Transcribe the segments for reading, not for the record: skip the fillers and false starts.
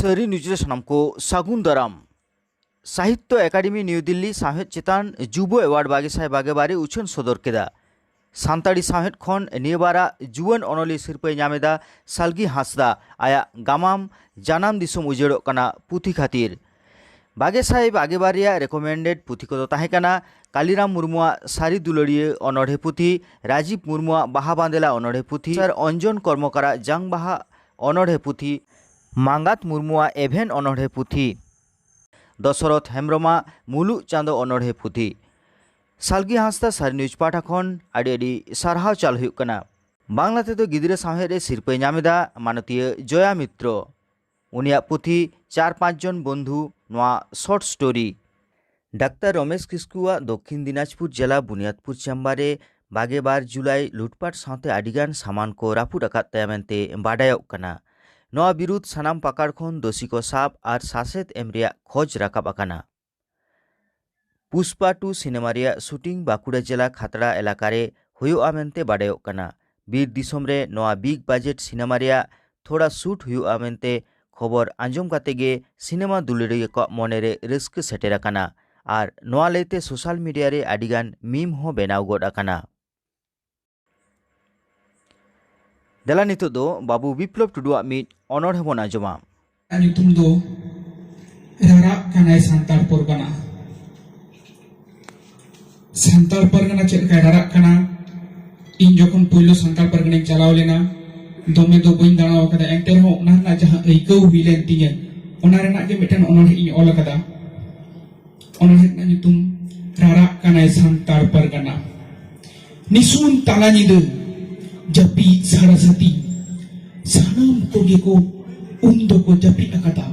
सरी न्यूज़ सनाम को सागुन दाराम साहित्य एकाडेमी न्यू दिल्ली साहेद चेतान जुबो एवार्ड बागेसाय बागेबारे उछन सदर केदा सानताड़ी साहेद खन नियबारा जुवन अनलि सिरपै नामेदा सालगी हांसदा आया गामाम जानाम दिसम उजेड़ो कना पुथि खातिर बागेसाय बागेबारिया रेकमेंडेड पुथि को ताहेकाना कालीराम मुर्मुआ सारी दुलड़िए अनढ़े पुथि राजीव मुर्मुआ बाहा बांदेला अनढ़े पुथि अंजन कर्मकारा जांग बाहा अनढ़े पुथि मांगात मुर्मुआ एभेन अनढ़े पुथि दशरथ हेम्ब्रमा मुलु चांदो अनढ़े पुथि सालगी हांसदा सारी न्यूज पाठा खन आड़ी आड़ी सारहाव चाल हुयुग कना बांग्लाते तो गिदरे साहेद सिरपै नामेदा मानतीय जया मित्र उनिया पुथि 4-5 जन बंधु नोआ शॉर्ट स्टोरी डाक्तार रमेश किस्कुआ दक्षिण दिनाजपुर जिला बुनियादपुर चेम्बारे 22 जुलाई लुटपाट साथे आडिगान सामान को रापुद आकाद ताया मेनते बाडायोग कना नोआ बिरुद्ध सानाम पाकार खन दोषी को साब और सासेत एम रेया खोज राकाब आकाना पुष्पा 2 सिनेमा रेया शूटिंग बाकुड़ा जिला खातड़ा एलाकारे हुयुआ मेनते बाडायोग कना बीर दिसोम रे नोआ बिग बजेट सिनेमा रेया थोड़ा शूट हुयुआ मेनते खबर आंजम काते गे सिनेमा दुलड़िया को मनेरे रिस्क सेटेर आकाना और नोआ लेते सोशल मीडिया रे आडिगान मीम हो बेनाव गड आकाना देला नितो दो बाबू विप्लव टुडुआ मिट अनड़ हेबन आंजमा ᱧᱩᱛᱩᱢ ᱫᱚ ᱨᱟᱨᱟᱜ ᱠᱟᱱᱟᱭ ᱥᱟᱱᱛᱟᱲ ᱯᱚᱨᱜᱟᱱᱟ ᱥᱟᱱᱛᱟᱲ ᱯᱚᱨᱜᱟᱱᱟ ᱪᱮᱫ ᱞᱮᱠᱟᱭ ᱨᱟᱨᱟᱜ ᱠᱟᱱᱟ ᱤᱧ ᱡᱚᱠᱷᱚᱱ ᱯᱳᱭᱞᱳ ᱥᱟᱱᱛᱟᱲ ᱯᱚᱨᱜᱟᱱᱟᱧ ᱪᱟᱞᱟᱣ ᱞᱮᱱᱟ ᱫᱚᱢᱮ ᱫᱚ ᱵᱟᱹᱧ ᱫᱟᱬᱟᱣ ᱟᱠᱟᱫᱟ ᱮᱱᱛᱮ ᱨᱮᱦᱚᱸ ᱚᱱᱟ ᱨᱮᱱᱟᱜ ᱡᱟᱦᱟᱸ ᱟᱹᱭᱠᱟᱹᱣ ᱦᱩᱭ ᱞᱮᱱ ᱛᱤᱧᱟᱹ ᱚᱱᱟ ᱨᱮᱱᱟᱜ ᱜᱮ ᱢᱤᱫᱴᱮᱱ ᱚᱱᱚᱬᱦᱮ ᱤᱧ ᱚᱞ ᱟᱠᱟᱫᱟ ᱚᱱᱚᱬᱦᱮ ᱨᱮᱱᱟᱜ ᱧᱩᱛᱩᱢ ᱨᱟᱨᱟᱜ ᱠᱟᱱᱟᱭ ᱥᱟᱱᱛᱟᱲ ᱯᱚᱨᱜᱟᱱᱟ ᱱᱤᱥᱩᱱ ᱛᱟᱞᱟ ᱧᱤᱫᱟᱹ ᱡᱟᱹᱯᱤᱫ ᱥᱟᱨᱟᱥᱟᱛᱤ ᱥᱟᱱᱟᱢ ᱠᱚᱜᱮ ᱠᱚ उन दो को जपी अकादा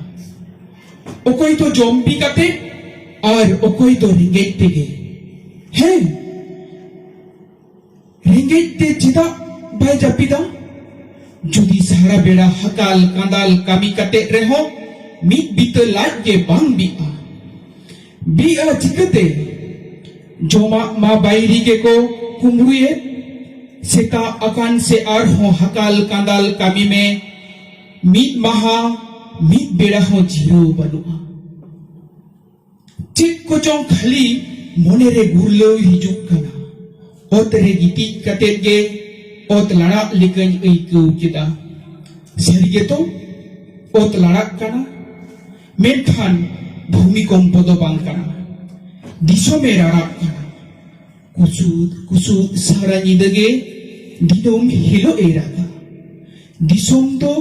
ओकोई तो जोम्बी काते और ओकोई तो रिंगेट तेगे हैं रिंगेट ते चिदा बाय जपीदा जुदी सारा बेड़ा हकाल कांदाल कामी काते रेहो मिट बीत लाज के बांग बिया चिकते जोमा मा बायरी के को कुमरुए सेता अकान से आर हो हकाल कांदाल कामी में मीट महा मीट बेड़ा हो जीरो बनुआ चिक को चों खाली मोने रे गुरलो हिजुक कना ओत रे गिटी कते गे ओत लड़ा लिकन अइकौ केदा सरिगे तो ओत लड़ा कना मेनखान भूमिकम्प दो बांग कना दिसो में लड़ा कना कुसुद कुसुद सारा निदगे दिदोम हिलो एरागा दिसोम तो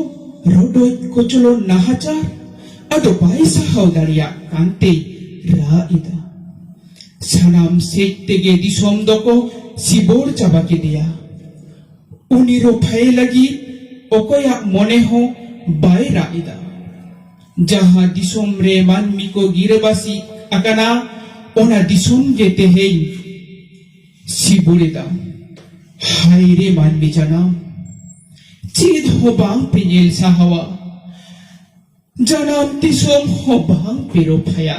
रोडोय कोचलो नाहाचार अदो बाइसा हाउदारिया कांते राइदा सानाम सेतेगे दिसोम दको सिबोर चाबा के दिया उनिरो फाय लगी ओकोया मने हो बाय राइदा जहां दिसोम रे मानमी को गिरबासी अकाना ओना दिसोम गे तेहे सिबोरेदा हाय रे मानमी जाना चीद हो बांग पिnyel sahawa janam tisom ho bang pero phaya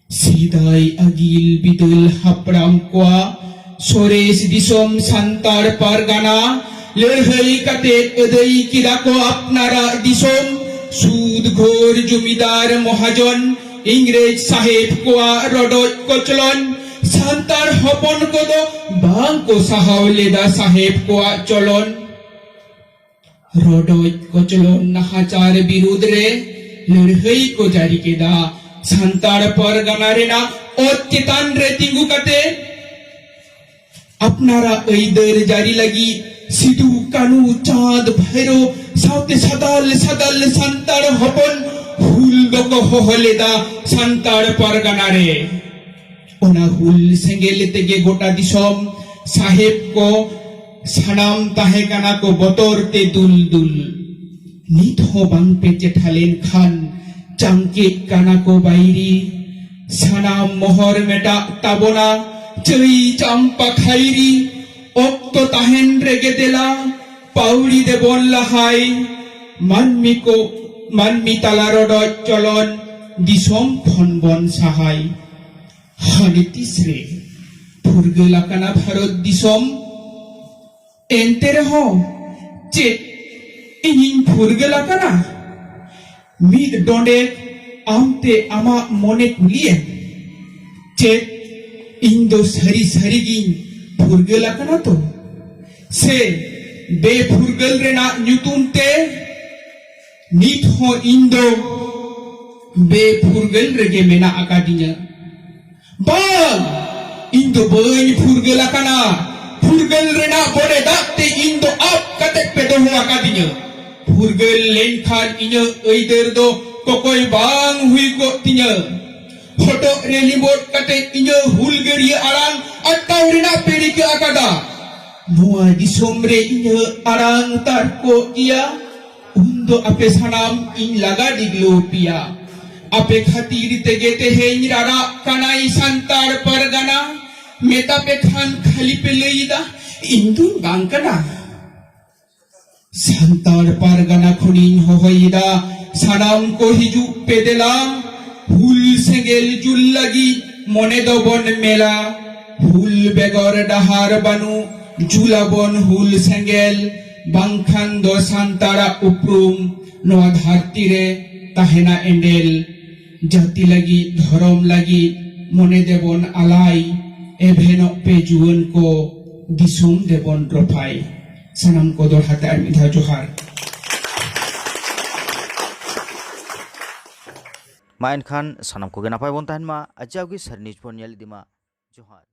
sidai agil bidul hapram kwa sores disom santar pargana lehai kate edai kida ko apnara disom sud ghor jumidar mohajon ingrej saheb kwa rodoj kochlon santar hopon kodo bang ko sahaw leda saheb kwa cholon रोडोय कोचलोन नाहाचार विरुद्ध रे लड़ाई को जारी केदा सांताड़ परगना रेना और चेतान रे तिंगु कते अपनारा either जारी लगी सिदु कानू चांद भैरो साउते सदाल सदाल सांताड़ हपन हुल दको होहलेदा सांताड़ परगना रे ओना हुल सेंगेल तेगे गोटा दिसोम साहेब को सानाम ताहे काना को बतोर ते दुल दुल नित हो बांग पे चेठालेन खान चांके काना को बायरी सानाम मोहर मेटा ताबोना चई चांपा खायरी ओक्तो ताहेन रेगे देला पाउड़ी दे बोन लहाई मानमी ताला रोडो चलन दिसोम खन बन सहाय हानितिस रे फुरगेला काना भारत दिसोम एंते रहो चे इनिंग फुरगेला कना मीद डोंडे आमते आमा मोने कुलिए चेत इंदो सरी सरी गी फुरगल अकना तो से बेफुरगल रेना ᱧᱩᱛᱩᱢ ᱛᱮ ᱱᱤᱛ ᱦᱚᱸ ᱤᱧ ᱫᱚ बेफुरगल रेगे मेना आकादिया बाल इन दो बाई फुरगल आकाना फुरगल रेना बोरे दाते इन दो आप कते पे दो हुआ आकादिया फुरगल लेनखान इन्य ऐदर दो कोकोई बांग हुई को तिन्य फोटो रेलिमोट कते इन्य हुलगरी आरांग अट्टाव रेना पेरी के आकादा नुआ दिसोमरे इन्य आरांग तार को किया उन्दो अपे सनाम इन लगा दिगलो पिया आपे खातिर तेगे तेहें रारा कनाई संतार परगना मेता पे खान खाली पे लेईदा इंदुन बांकना संतार परगना खुनिन होइदा सनाम को हिजु पेदेला हुल सेंगेल जुल लगी मोने दोबन मेला हुल बेगर डहार बानु जुलाबन हुल सेंगेल बांखान दो संतारा उपरुम नोआ धरती रे ताहेना एंडेल जाति लगी धर्म लगी मोने देबन आलाई एभेनो पे जुवन को दिसुम देबन रफाई सनम को दोहाते आमिधा जोहार मा एनखान सानाम को नापाय बन ताहन मा आजावगी सरनिज बन ᱧᱮᱞ ᱤᱫᱤ ᱢᱟ ᱡᱚᱦᱟᱨ।